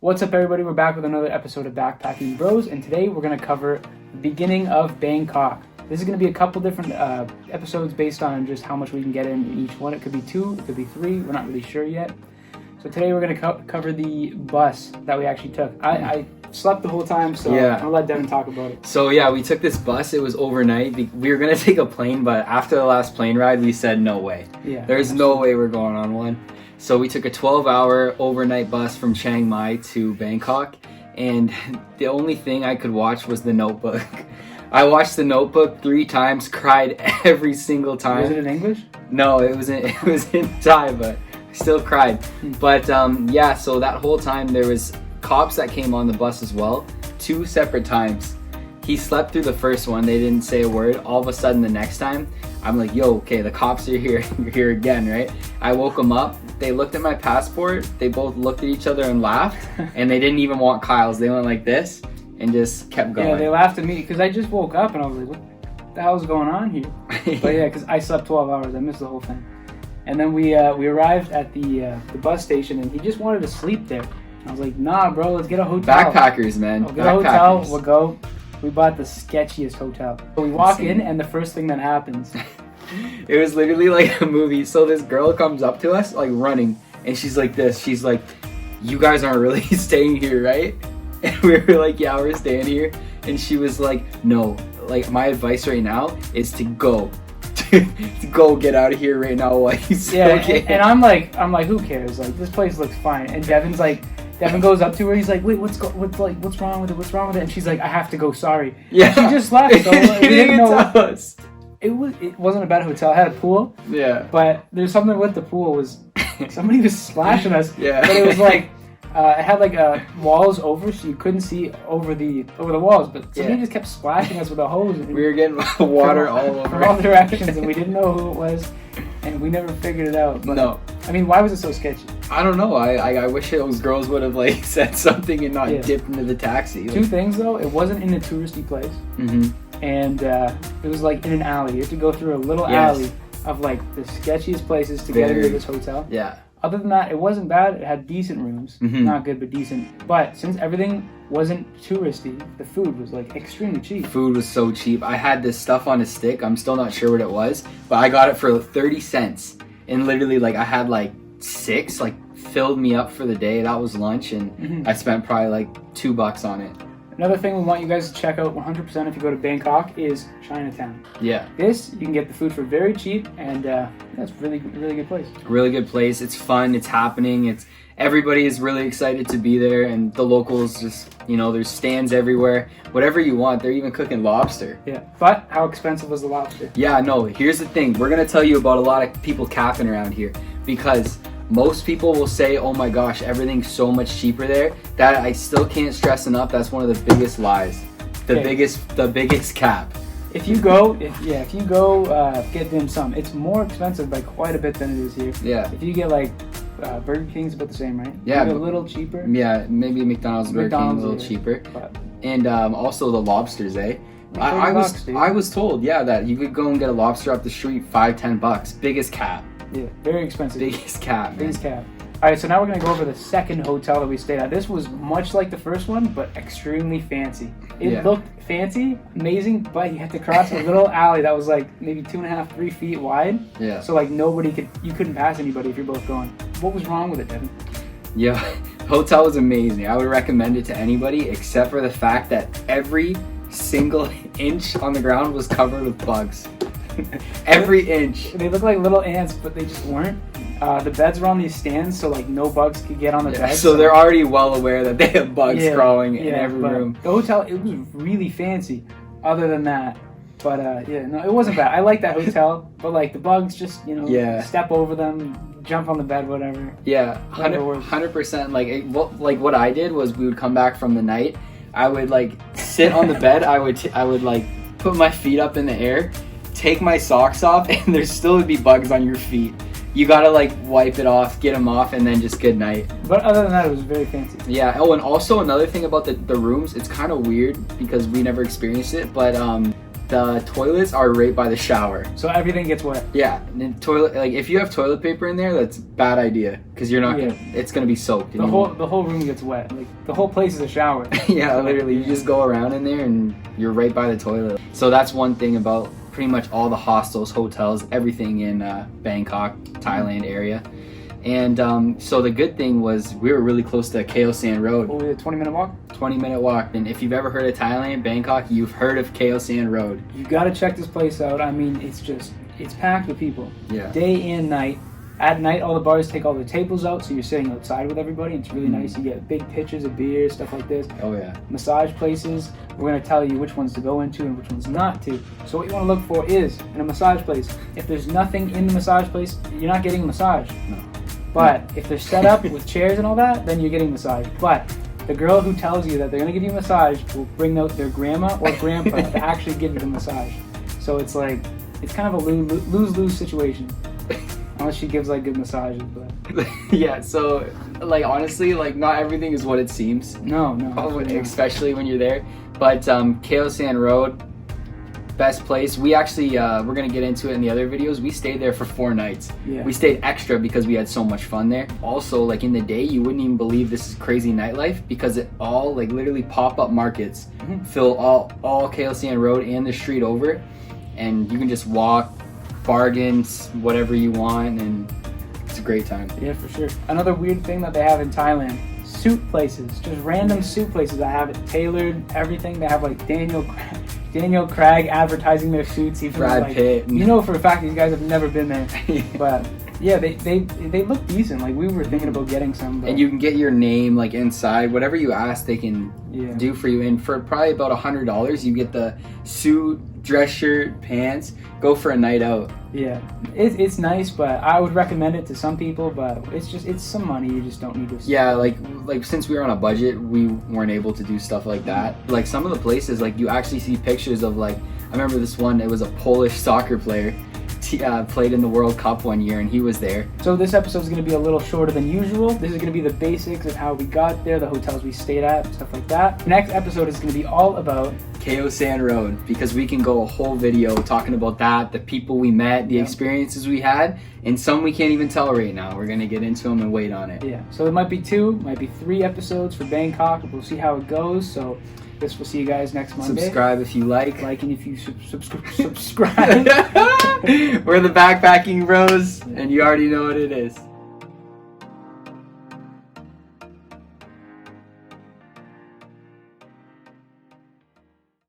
What's up, everybody? We're back with another episode of Backpacking Bros, and today we're going to cover the beginning of Bangkok. This is going to be a couple different episodes based on just how much we can get in each one. It could be 2, it could be 3, we're not really sure yet. So today we're going to cover the bus that we actually took. I slept the whole time, so yeah. I'll let Devin talk about it. So yeah, we took this bus. It was overnight. We were going to take a plane, but after the last plane ride, we said no way. Yeah, There's no way we're going on one. So we took a 12-hour overnight bus from Chiang Mai to Bangkok, and the only thing I could watch was The Notebook. I watched The Notebook 3 times, cried every single time. Was it in English? No, it was in Thai, but I still cried. But yeah, so that whole time there was cops that came on the bus as well, 2 separate times. He slept through the first one. They didn't say a word. All of a sudden, the next time, I'm like, yo, okay, the cops are here. You're here again, right? I woke them up. They looked at my passport. They both looked at each other and laughed. And they didn't even want Kyle's. They went like this and just kept going. Yeah, they laughed at me because I just woke up and I was like, what the hell is going on here? But yeah, because I slept 12 hours. I missed the whole thing. And then we arrived at the bus station, and he just wanted to sleep there. I was like, nah, bro, let's get a hotel. Backpackers, man. We'll get a hotel. We'll go. We bought the sketchiest hotel. So we walk in, and the first thing that happens... It was literally like a movie. So this girl comes up to us, like running, and she's like this. She's like, you guys aren't really staying here, right? And we were like, yeah, we're staying here. And she was like, no, like my advice right now is to go. to go get out of here right now while you still can. And I'm like, who cares? Like, this place looks fine. And Devin goes up to her. He's like, wait, what's wrong with it? What's wrong with it? And she's like, I have to go. Sorry. Yeah. She just left. So like, we didn't know. Us. It wasn't a bad hotel. It had a pool. Yeah. But there's something with the pool was somebody was splashing us. Yeah. But it was like it had like walls over, so you couldn't see over the walls. But somebody just kept splashing us with a hose. We were getting water all over. From all directions, and we didn't know who it was, and we never figured it out. But, no. I mean, why was it so sketchy? I don't know. I wish those girls would have like said something and not dipped into the taxi. 2 things though. It wasn't in a touristy place. Mm-hmm. And it was like in an alley. You have to go through a little alley of like the sketchiest places to get into this hotel. Yeah. Other than that, it wasn't bad. It had decent rooms. Mm-hmm. Not good, but decent. But since everything wasn't touristy, the food was like extremely cheap. Food was so cheap. I had this stuff on a stick. I'm still not sure what it was, but I got it for 30 cents. And literally, like, I had like 6, like, filled me up for the day. That was lunch, and I spent probably like $2 on it. Another thing we want you guys to check out 100% if you go to Bangkok is Chinatown. Yeah. This, you can get the food for very cheap, and that's really good place. Really good place. It's fun. It's happening. Everybody is really excited to be there, and the locals just, there's stands everywhere. Whatever you want. They're even cooking lobster. Yeah. But how expensive was the lobster? Yeah, no. Here's the thing. We're going to tell you about a lot of people capping around here, because most people will say, oh my gosh, everything's so much cheaper there. That I still can't stress enough. That's one of the biggest lies. The biggest cap. If you go get dim sum, it's more expensive by quite a bit than it is here. Yeah. If you get like Burger King's about the same, right? Yeah. Maybe a little cheaper. Yeah, maybe McDonald's, Burger King a little cheaper. But, and also the lobsters, eh? I was told, that you could go and get a lobster up the street, $5-10. Biggest cap. Yeah, very expensive. Biggest cap. Biggest cap. All right, so now we're going to go over the second hotel that we stayed at. This was much like the first one, but extremely fancy. It looked fancy, amazing, but you had to cross a little alley that was like maybe 2.5-3 feet wide. Yeah. So like you couldn't pass anybody if you're both going. What was wrong with it, Devin? Yeah, hotel was amazing. I would recommend it to anybody except for the fact that every single inch on the ground was covered with bugs. Every inch. They look like little ants, but they just weren't. The beds were on these stands, so like no bugs could get on the bed. So they're already well aware that they have bugs crawling in every room. The hotel, it was really fancy. Other than that, but it wasn't bad. I like that hotel, but like the bugs, just step over them, jump on the bed, whatever. Yeah, 100%. Like what I did was we would come back from the night. I would like sit on the bed. I would like put my feet up in the air, take my socks off, and there still would be bugs on your feet. You gotta like wipe it off, get them off, and then just good night. But other than that, it was very fancy. Yeah. Oh, and also another thing about the rooms, it's kind of weird because we never experienced it, but the toilets are right by the shower. So everything gets wet. Yeah, and then toilet, like if you have toilet paper in there, that's a bad idea because you're not Yeah. gonna. It's gonna be soaked. The whole room gets wet. Like the whole place is a shower. Yeah, literally, you just go around in there and you're right by the toilet. So that's one thing about pretty much all the hostels, hotels, everything in Bangkok, Thailand area. And so the good thing was we were really close to Khao San Road. Only a 20-minute walk. 20-minute walk. And if you've ever heard of Thailand, Bangkok, you've heard of Khao San Road. You got to check this place out. I mean, it's packed with people. Yeah. Day and night. At night, all the bars take all their tables out, so you're sitting outside with everybody. It's really nice. You get big pitchers of beer, stuff like this. Oh yeah. Massage places. We're going to tell you which ones to go into and which ones not to. So what you want to look for is, in a massage place, if there's nothing in the massage place, you're not getting a massage. No. But if they're set up with chairs and all that, then you're getting a massage. But the girl who tells you that they're going to give you a massage will bring out their grandma or grandpa to actually give you the massage. So it's like, it's kind of a lose-lose situation. Unless she gives like good massages, but Yeah, so like honestly, like not everything is what it seems. no. Especially when you're there. But Khao San Road, best place. We actually we're gonna get into it in the other videos. We stayed there for 4 nights. Yeah. We stayed extra because we had so much fun there. Also, like in the day, you wouldn't even believe this is crazy nightlife because it all like literally pop-up markets fill all Khao San Road and the street over, and you can just walk, bargains, whatever you want, and it's a great time. Yeah, for sure. Another weird thing that they have in Thailand, suit places, just random suit places that have it tailored, everything. They have like Daniel Craig advertising their suits. Even Brad like, Pitt. You know for a fact these guys have never been there, but yeah, they look decent. Like we were thinking about getting some. But And you can get your name like inside. Whatever you ask, they can do for you. And for probably about $100, you get the suit, dress shirt, pants. Go for a night out. yeah, it's nice, but I would recommend it to some people. But it's some money you just don't need to. Yeah, like since we were on a budget, we weren't able to do stuff like that. Like some of the places, like you actually see pictures of like I remember this one. It was a Polish soccer player. Played in the World Cup one year, and he was there. So this episode is going to be a little shorter than usual. This is going to be the basics of how we got there, the hotels we stayed at, stuff like that. Next episode is going to be all about Khao San Road, because we can go a whole video talking about that, the people we met, the experiences we had, and some we can't even tell right now. We're going to get into them and wait on it. Yeah, so it might be 2, might be 3 episodes for Bangkok. We'll see how it goes. So guess we'll see you guys next Monday. Subscribe if you like. And if you subscribe. We're the Backpacking Bros, and you already know what it is.